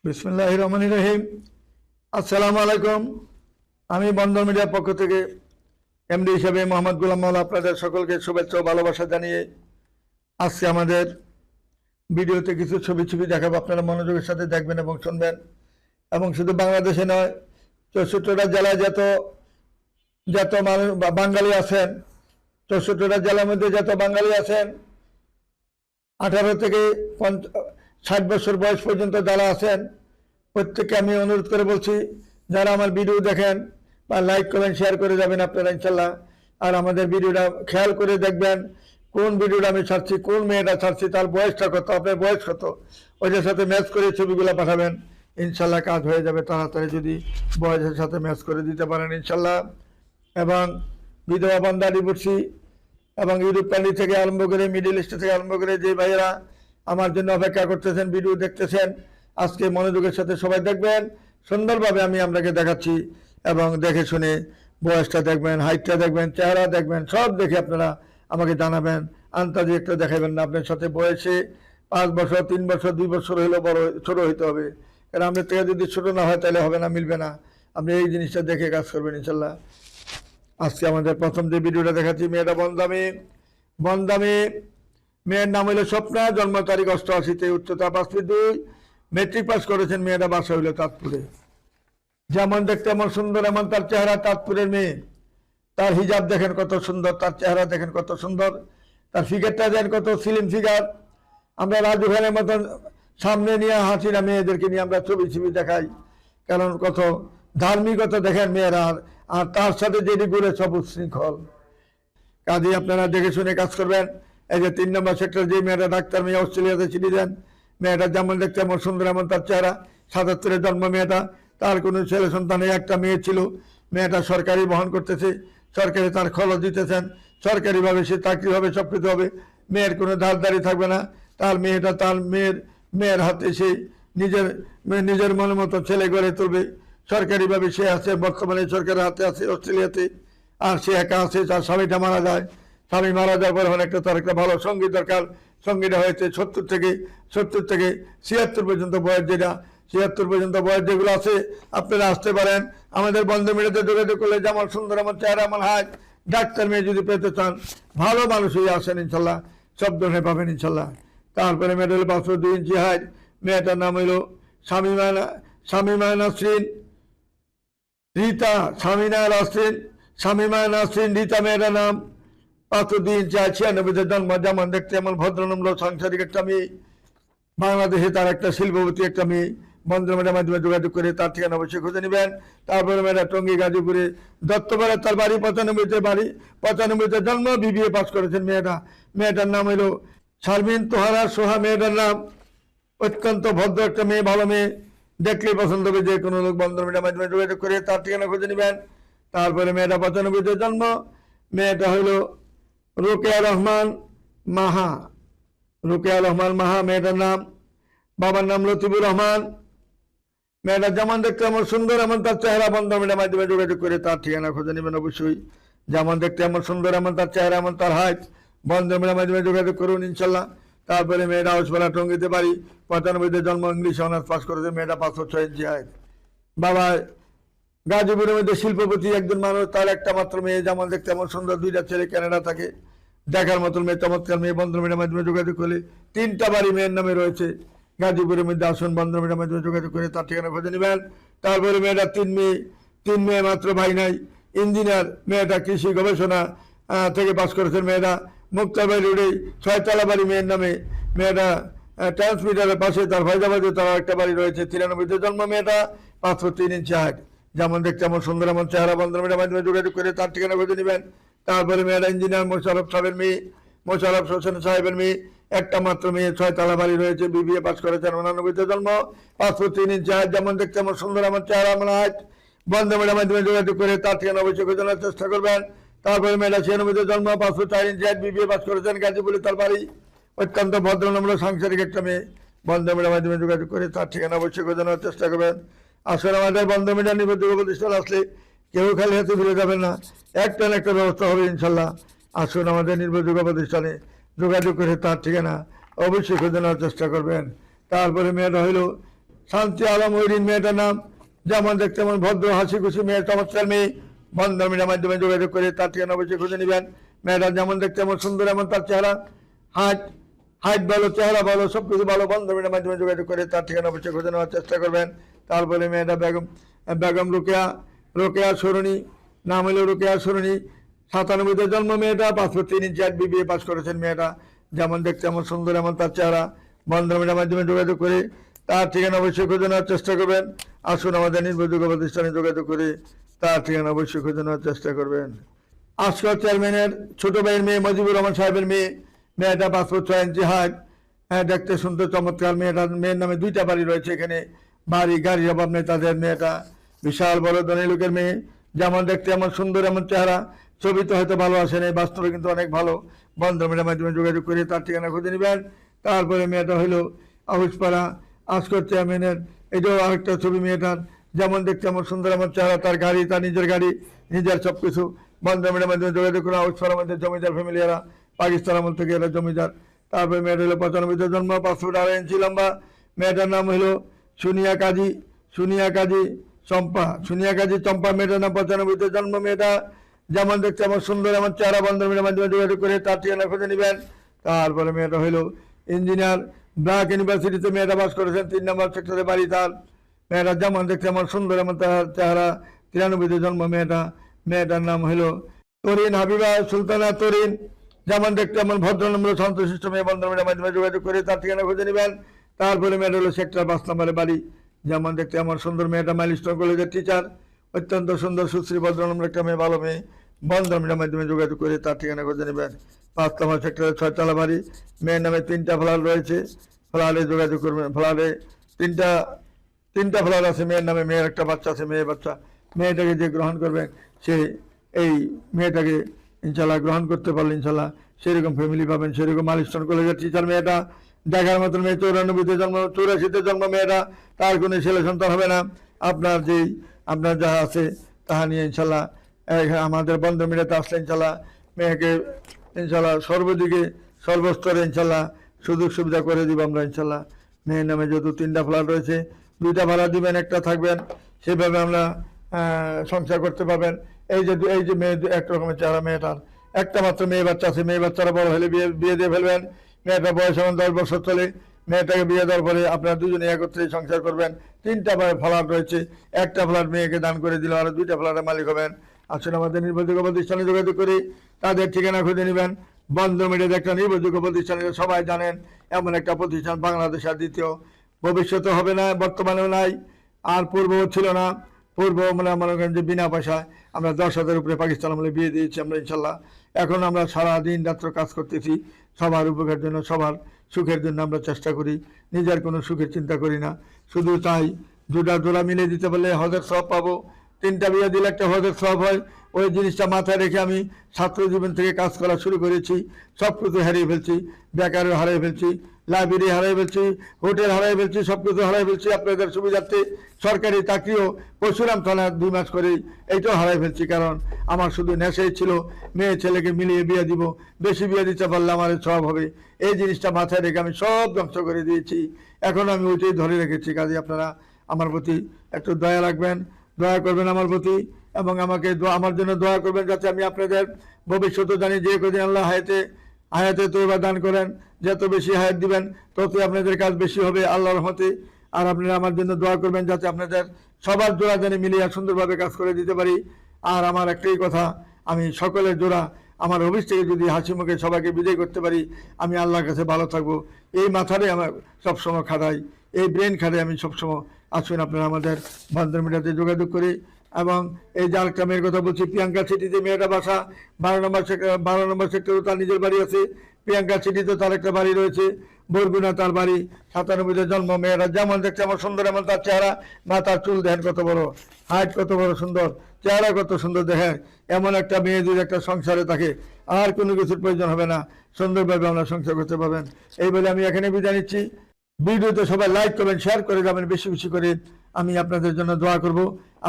বিসমিল্লাহির রহমানির রহিম। আসসালামু আলাইকুম। আমি বন্দর মিডিয়ার পক্ষ থেকে এমডি হিসেবে মোহাম্মদ গোলাম মাওলা আপনাদের সকলকে শুভেচ্ছা ও ভালোবাসা জানিয়ে আজকে আমাদের ভিডিওতে কিছু ছবি দেখাবো। আপনারা মনোযোগের সাথে দেখবেন এবং শুনবেন। এবং শুধু বাংলাদেশে নয়, 64টা জেলায় যত মানুষ বাঙালি আছেন, 64টা জেলার মধ্যে যত বাঙালি আছেন, 18 থেকে 60 বছর বয়স পর্যন্ত যারা আছেন, প্রত্যেককে আমি অনুরোধ করে বলছি, যারা আমার ভিডিও দেখেন বা লাইক করেন, শেয়ার করে যাবেন আপনারা ইনশাল্লাহ। আর আমাদের ভিডিওটা খেয়াল করে দেখবেন, কোন ভিডিওটা আমি ছাড়ছি, কোন মেয়েটা ছাড়ছি, তার বয়সটা কত, আপনার বয়স কত, ওইটার সাথে ম্যাচ করে ছবিগুলো পাঠাবেন। ইনশাল্লাহ কাজ হয়ে যাবে তাড়াতাড়ি, যদি বয়সের সাথে ম্যাচ করে দিতে পারেন ইনশাল্লাহ। এবং বিধবা বান্ধা ডিভোর্সি এবং ইউরোপ কান্ট্রি থেকে আরম্ভ করে, মিডল ইস্ট থেকে আরম্ভ করে যে ভাইয়েরা আমার জন্য অপেক্ষা করতেছেন, ভিডিও দেখতেছেন, আজকে মনোযোগের সাথে সবাই দেখবেন। সুন্দরভাবে আমি আপনাকে দেখাচ্ছি এবং দেখে শুনে বয়সটা দেখবেন, হাইটটা দেখবেন, চেহারা দেখবেন, সব দেখে আপনারা আমাকে জানাবেন। আন্তাজি একটা দেখাবেন না। আপনার সাথে বয়সে 5 বছর, 3 বছর, 2 বছর হলেও বড় ছোট হইতে হবে। কারণ আপনার থেকে যদি ছোট না হয় তাহলে হবে না, মিলবে না। আপনি এই জিনিসটা দেখে কাজ করবেন ইনশাল্লাহ। আজকে আমাদের প্রথম যে ভিডিওটা দেখাচ্ছি, মেয়েটা বন্দামি। মেয়ের নাম হইল স্বপ্না, জন্ম তারিখ 88-তে, উচ্চতা 5 ফিট 2, মেট্রিক পাস করেছেন। মেয়েটা বাসা হইল তাঁতপুরে। যেমন দেখতে এমন সুন্দর, এমন তার চেহারা। তাঁতপুরের মেয়ে, তার হিজাব দেখেন কত সুন্দর, তার চেহারা দেখেন কত সুন্দর, তার ফিগারটা দেখেন কত স্লিম ফিগার। আমরা রাজু ভাইয়ের মতন সামনে নিয়ে হাসি না, মেয়েদেরকে নিয়ে আমরা ছবি দেখাই, কারণ কত ধার্মিকতা দেখেন মেয়েরা। আর তার সাথে যেটি করে সব উচ্ছৃঙ্খল। কাজে আপনারা দেখে শুনে কাজ করবেন। এই যে 3 নম্বর সেক্টর, যে মেয়েটা ডাক্তার, মেয়ে অস্ট্রেলিয়াতে সিটিজেন। মেয়েটা যেমন দেখতে এমন সুন্দর, এমন তার চেহারা। 77-এ জন্ম মেয়েটা। তার কোনো ছেলে সন্তানে একটা মেয়ে ছিল। মেয়েটা সরকারি বহন করতেছে, সরকারি তার খরচ দিতেছেন, সরকারিভাবে সে চাকরি হবে, সব কিছু হবে। মেয়ের কোনো ধারদারি থাকবে না। তার মেয়েটা তার মেয়ের হাতে সে নিজের মনের মতো ছেলে গড়ে তুলবে। সরকারিভাবে সে আছে, বর্তমানে সরকারের হাতে আছে অস্ট্রেলিয়াতে। আর সে একা আছে, তার স্বামীটা মারা যায়। স্বামী মারা যাওয়ার পর তার একটা ভালো সঙ্গী দরকার। সঙ্গীটা হয়েছে 70 থেকে 76 পর্যন্ত বয়স, যেটা 76 পর্যন্ত বয়স যেগুলো আছে, আপনারা আসতে পারেন। আমাদের বন্ধু মিলেতে যোগাযোগ করলে, যেমন সুন্দর, আমার চেহারা, আমার হাত, ডাক্তার মেয়ে যদি পেতে চান, ভালো মানুষই আসেন ইনশাল্লাহ, সব ধরনের পাবেন ইনশাল্লাহ। তারপরে মেয়েটা হলো 5 ফুট 2 ইঞ্চি হাইট। মেয়েটার নাম হইল শামিমা নাসরিন রীতা। শামিমা নাসরিন রীতা মেয়েটার নাম। 5 ফুট 2 ইঞ্চি হাইট, 96-তে জন্ম। যেমন দেখতে এমন ভদ্রনম্র সাংসারিক একটা মেয়ে। বাংলাদেশে তার একটা শিল্পপতি একটা মেয়ে। বন্ধু মেয়েটার মাধ্যমে যোগাযোগ করে তার ঠিকানা অবশ্যই খুঁজে নেবেন। তারপরে মেয়েটা টঙ্গী গাজীপুরে, দত্তপাড়া তার বাড়ি। 95-তে জন্ম, বিবিএ পাস করেছেন মেয়েটার নাম হইল শারমিন তোহারা সোহা মেয়েটার নাম। অত্যন্ত ভদ্র একটা মেয়ে, ভালো মেয়ে, দেখলেই পছন্দ হবে যে কোনো লোক। বন্ধু মেয়েটার মাধ্যমে যোগাযোগ করে তার ঠিকানা খুঁজে নেবেন। তারপরে মেয়েটা 95-তে জন্ম। মেয়েটা হইল রোকেয়া রহমান মাহা মেয়েটার নাম। বাবার নাম লতিফুর রহমান। মেয়েটা যেমন দেখতে এমন সুন্দর, এমন তার চেহারা। বন্ধু মেয়েটার মাধ্যমে যোগাযোগ করে তার ঠিকানা খুঁজে নেবেন অবশ্যই। যেমন দেখতে এমন সুন্দর, এমন তার চেহারা, এমন তার হাইট। বন্ধু মেয়েটার মাধ্যমে যোগাযোগ করুন ইনশাল্লাহ। তারপরে মেয়েটা হাউসপাড়া টঙ্গিতে বাড়ি। 95-তে জন্ম, ইংলিশ অনার্স পাস করেছে। মেয়েটা 5 ফুট 6 ইঞ্চি হাইট। বাবা গাজীপুরের মধ্যে শিল্পপতি একজন মানুষ, তার একটা মাত্র মেয়ে। যেমন দেখতে এমন সুন্দর, 2টা ছেলে কানাডা থাকে। দেখার মতন মেয়ে, চমৎকার মেয়ে। বন্ধু মেয়েটার মাধ্যমে যোগাযোগ করলে 3টা বাড়ি মেয়ের নামে রয়েছে গাজীপুরের মধ্যে। আসুন, বন্ধু মেয়েটার মাধ্যমে যোগাযোগ করে তার ঠিকানা খুঁজে নেবেন। তারপরে মেয়েটা 3 মেয়ে মাত্র, ভাই নাই, ইঞ্জিনিয়ার। মেয়েটা কৃষি গবেষণা থেকে পাস করেছেন। মেয়েটা মুক্তাবাই রোডে 6তলা বাড়ি মেয়ের নামে। মেয়েটা ট্রান্সমিটারের পাশে তার ফয়জাবাদে তার একটা বাড়ি রয়েছে। 93-তে জন্ম। মেয়েটা 5 ফুট 3 ইঞ্চি হাইট। যেমন দেখতে এমন সুন্দর, এমন চেহারা। বন্ধু মেয়েটার মাধ্যমে যোগাযোগ করে তার ঠিকানা খুঁজে নেবেন। তারপরে মেয়েটা ইঞ্জিনিয়ার মোশাররফ হোসেন সাহেবের মেয়ে। একটা মাত্র মেয়ে, 6তলা বাড়ি রয়েছে। বিবিএ পাস করেছেন। 89-তে জন্ম। 5 ফুট 3 ইঞ্চি হাইট। যেমন দেখতে এমন সুন্দর, আমার চেহারা, আমার হাইট। বন্ধু মেয়েটার মাধ্যমে যোগাযোগ করে তার ঠিকানা অবশ্যই খোঁজানোর চেষ্টা করবেন। তারপরে মেয়েটা 96-তে জন্ম। 5 ফুট 4 ইঞ্চি হাইট। বিবিএ পাস করেছেন। গাজীপুরে তার বাড়ি। অত্যন্ত ভদ্রনম্র সাংসারিক একটা মেয়ে। বন্ধু মেয়েটার মাধ্যমে যোগাযোগ করে তার ঠিকানা অবশ্যই খোঁজানোর চেষ্টা করবেন। আসলে আমাদের বন্ধু মেয়েটার নির্ভরযোগ্য প্রতিষ্ঠান আসলে কেউ খালি হাতে ফিরে যাবেন না, একটা না একটা ব্যবস্থা হবে ইনশাল্লাহ। আসুন, আমাদের নির্ভরযোগ্য প্রতিষ্ঠানে যোগাযোগ করে তার ঠিকানা অবশ্যই খুঁজে নেওয়ার চেষ্টা করবেন। তারপরে মেয়েটা হইল শান্তি আলম ওইরিন মেয়েটার নাম, যেমন দেখতে তেমন ভদ্র হাসি খুশি মেয়ে, চমৎকার মেয়ে। বন্ধন মিডিয়ার মাধ্যমে যোগাযোগ করে তার ঠিকানা অবশ্যই খুঁজে নেবেন। মেয়েটা যেমন দেখতে তেমন সুন্দর, এমন তার চেহারা, হাইট ভালো, চেহারা ভালো, সব কিছু ভালো। বন্ধন মিডিয়ার মাধ্যমে যোগাযোগ করে তার ঠিকানা অবশ্যই খুঁজে নেওয়ার চেষ্টা করবেন। তারপরে মেয়েটা বেগম রোকেয়া সরণি, নাম হলো রোকেয়া সরণি, 97-তে জন্ম মেয়েটা, 5 ফুট 3 ইঞ্চি হাইট, BBA পাস করেছেন মেয়েটা। যেমন দেখতে এমন সুন্দর, এমন তার চেহারা। বন্ধন মিডিয়ার মাধ্যমে যোগাযোগ করে তার ঠিকানা অবশ্যই খুঁজে নেওয়ার চেষ্টা করবেন। আসুন আমাদের নির্ভরযোগ্য প্রতিষ্ঠানে যোগাযোগ করে তার ঠিকানা অবশ্যই খুঁজে নেওয়ার চেষ্টা করবেন। আজকাল চেয়ারম্যানের ছোট ভাইয়ের মেয়ে, মজিবুর রহমান সাহেবের মেয়ে, মেয়েটা 5 ফুট 6 ইঞ্চি হাইট, দেখতে সুন্দর চমৎকার। মেয়ের নামে 2টা বাড়ি রয়েছে এখানে, বাড়ি গাড়ির অভাব নেই তাদের। মেয়েটা বিশাল বড় ধনী লোকের মেয়ে, যেমন দেখতে এমন সুন্দর, এমন চেহারা। ছবিতে হয়তো ভালো আসে নাই, বাস্তবে কিন্তু অনেক ভালো। বন্ধন মিডিয়ার মাধ্যমে যোগাযোগ করে তার ঠিকানা খুঁজে নেবেন। তারপরে মেয়েটা হইল আহুসপাড়া আজকর চেয়ারম্যানের, এটাও আরেকটা ছবি মেয়েটার, যেমন দেখতে এমন সুন্দর, এমন চেহারা। তার গাড়ি, তার নিজের গাড়ি, নিজের সব কিছু। বন্ধন মিডিয়ার মাধ্যমে যোগাযোগ করে আহুসপাড়ার মধ্যে জমিদার ফ্যামিলি, এরা পাকিস্তান আমল থেকে এরা জমিদার। তারপরে মেয়েটা হলো 95-তে জন্ম, 5 ফুট 2.5 ইঞ্চি লম্বা। মেয়েটার নাম হলো সুনিয়া কাজী চম্পা। মেয়েটার নাম 95-তে জন্ম মেয়েটা, যেমন দেখতে এমন সুন্দর, এমন চেহারা। বন্ধন মিডিয়ার মাধ্যমে যোগাযোগ করে তার ঠিকানা খুঁজে নেবেন। তারপরে মেয়েটা হইলো ইঞ্জিনিয়ার, ব্র্যাক ইউনিভার্সিটিতে মেয়েটা বাস করেছেন, 3 নম্বর সেক্টরে বাড়ি তার। মেয়েটা যেমন দেখতে এমন সুন্দর, এমন তার চেহারা। 93-তে জন্ম মেয়েটার নাম হইল তরিন হাবিবা সুলতানা তরিন, যেমন দেখতে এমন ভদ্রনম্র শান্তশিষ্ট মেয়ে। বন্ধন মিডিয়ার মাধ্যমে যোগাযোগ করে তার ঠিকানা খুঁজে নেবেন। তারপরে মেয়েটা হলো সেক্টর 5 নম্বরে বাড়ি, যেমন দেখতে এমন সুন্দর। মেয়েটা মাইলস্টোন কলেজের টিচার, অত্যন্ত সুন্দর সুশ্রী ভদ্রনম্র একটা মেয়ে, ভালো মেয়ে। বন্ধন মিডিয়ার মাধ্যমে যোগাযোগ করে তার ঠিকানা খুঁজে নেবেন। 5 নম্বর সেক্টরের 6 তলা বাড়ি। মেয়ের নামে 3টা ফ্ল্যাট রয়েছে, ফ্ল্যাটে যোগাযোগ করবেন। ফ্ল্যাটে তিনটা ফ্ল্যাট আছে মেয়ের নামে, মেয়ের একটা বাচ্চা আছে, মেয়ে বাচ্চা। মেয়েটাকে যে গ্রহণ করবেন, সে এই মেয়েটাকে ইনশাল্লাহ গ্রহণ করতে পারলে ইনশাল্লাহ সেরকম ফ্যামিলি পাবেন, সেরকম মাইলস্টোন কলেজের টিচার মেয়েটা। দেখার মতন মেয়ে, 94-তে জন্ম, 84-তে জন্ম মেয়েটা। তার কোনো ছেলে সন্তান হবে না। আপনার যা আছে তাহা নিয়ে ইনশাল্লাহ আমাদের বন্ধন মিডিয়াতে আসলে ইনশাল্লাহ মেয়েকে ইনশাল্লাহ সর্বদিকে সর্বস্তরে ইনশাল্লাহ সুযোগ সুবিধা করে দিব আমরা ইনশাল্লাহ। মেয়ের নামে যেহেতু 3টা ফ্ল্যাট রয়েছে, 2টা ভাড়া দিবেন, একটা থাকবেন, সেভাবে আমরা সংসার করতে পারবেন। এই যে মেয়ে একরকমের চেহারা মেয়েটার, একটা মাত্র মেয়ে বাচ্চা আছে। মেয়ে বাচ্চারা বড় হলে বিয়ে দিয়ে ফেলবেন। মেয়েটার বয়স এখন 10 বছর চলে। মেয়েটাকে বিয়ে দেওয়ার পরে আপনারা দুজনে একত্রে সংসার করবেন। 3টা ফ্ল্যাট রয়েছে, একটা ফ্ল্যাট মেয়েকে দান করে দিল, আর 2টা ফ্ল্যাটের মালিক হবেন। আসলে আমাদের নির্ভরযোগ্য প্রতিষ্ঠানে যোগাযোগ করে তাদের ঠিকানা খুঁজে নেবেন। বন্ধন মিডিয়াতে একটা নির্ভরযোগ্য প্রতিষ্ঠানে, সবাই জানেন এমন একটা প্রতিষ্ঠান বাংলাদেশের দ্বিতীয়, ভবিষ্যতে হবে না, বর্তমানেও নাই, আর পূর্বও ছিল না। পূর্ব মনে করেন যে বিনা পয়সায় আমরা 10,000 উপরে পাকিস্তান আমলে বিয়ে দিয়েছি আমরা ইনশাল্লাহ। এখন আমরা সারাদিন রাত্র কাজ করতেছি সবার উপকার জন্য, সবার সুখের জন্য আমরা চেষ্টা করি, নিজের কোনো সুখের চিন্তা করি না। শুধু তাই জোড়া মিলে দিতে পারলে হজের সব পাবো। 3টা বিয়ে দিলে একটা হজের সব হয়। ওই জিনিসটা মাথায় রেখে আমি ছাত্র জীবন থেকে কাজ করা শুরু করেছি। সব কিছু হারিয়ে ফেলছি, বেকারও হারিয়ে ফেলছি, লাইব্রেরি হারিয়ে ফেলছি, হোটেল হারিয়ে ফেলছি, সব কিছু হারিয়ে ফেলছি। আপনাদের সুবিধার্থে সরকারি চাকরিও পরশুরাম থানায় 2 মাস করেই এইটাও হারিয়ে ফেলছি। কারণ আমার শুধু নেশাই ছিল মেয়ে ছেলেকে মিলিয়ে বিয়ে দিব, বেশি বিয়ে দিতে পারলে আমার সব হবে। এই জিনিসটা মাথায় রেখে আমি সব ধ্বংস করে দিয়েছি। এখন আমি ওইটাই ধরে রেখেছি। কাজে আপনারা আমার প্রতি একটু দয়া রাখবেন, দয়া করবেন আমার প্রতি, এবং আমাকে আমার জন্য দোয়া করবেন, যাতে আমি আপনাদের ভবিষ্যতে জানি যে কদিন আল্লাহ হায়াতে তওবা দান করেন। যত বেশি হায়াত দিবেন ততই আপনাদের কাজ বেশি হবে আল্লাহর রহমতে। আর আপনারা আমার জন্য দোয়া করবেন, যাতে আপনাদের সবার জোড়া জানি মিলিয়ে সুন্দরভাবে কাজ করে দিতে পারি। আর আমার একটাই কথা, আমি সকলের জোড়া আমার অফিস থেকে যদি হাসি মুখে সবাইকে বিদায় করতে পারি, আমি আল্লাহর কাছে ভালো থাকবো। এই মাথারে আমার সবসময় খাটাই, এই ব্রেন খাটাই আমি সবসময়। আসুন আপনারা আমাদের বন্ধন মিডিয়াতে যোগাযোগ করি। এবং এই যে আরেকটা মেয়ের কথা বলছি, প্রিয়াঙ্কা সিটিতে মেয়েটা বাসা, 12 নম্বর সেক্টরে তার নিজের বাড়ি আছে। প্রিয়াঙ্কা সিটিতে তার একটা বাড়ি রয়েছে, বরগুনা তার বাড়ি। 97-তে জন্ম মেয়েটা, যেমন দেখতে আমার সুন্দর, এমন তার চেহারা। মাথার চুল দেখেন কত বড়, হাইট কত বড় সুন্দর, চেহারা কত সুন্দর দেখেন। এমন একটা মেয়ে যদি একটা সংসারে থাকে, আর কোনো কিছুর প্রয়োজন হবে না, সুন্দরভাবে আমরা সংসার করতে পারবেন। এই বলে আমি এখানে বিদায় নিচ্ছি। ভিডিওতে সবাই লাইক করবেন, শেয়ার করে যাবেন বেশি বেশি করে। আমি আপনাদের জন্য দোয়া করব।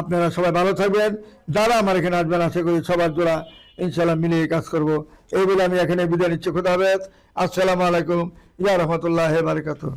আপনারা সবাই ভালো থাকবেন। যারা আমার এখানে আসবেন আশা করি সবার জোড়া ইনশাল্লাহ মিলিয়ে কাজ করব। এই বলে আমি এখানে বিদায় নিচ্ছি। খুদা হাফেজ। আসসালামু আলাইকুম ইয়া রাহমাতুল্লাহি ওয়া বারাকাতুহু।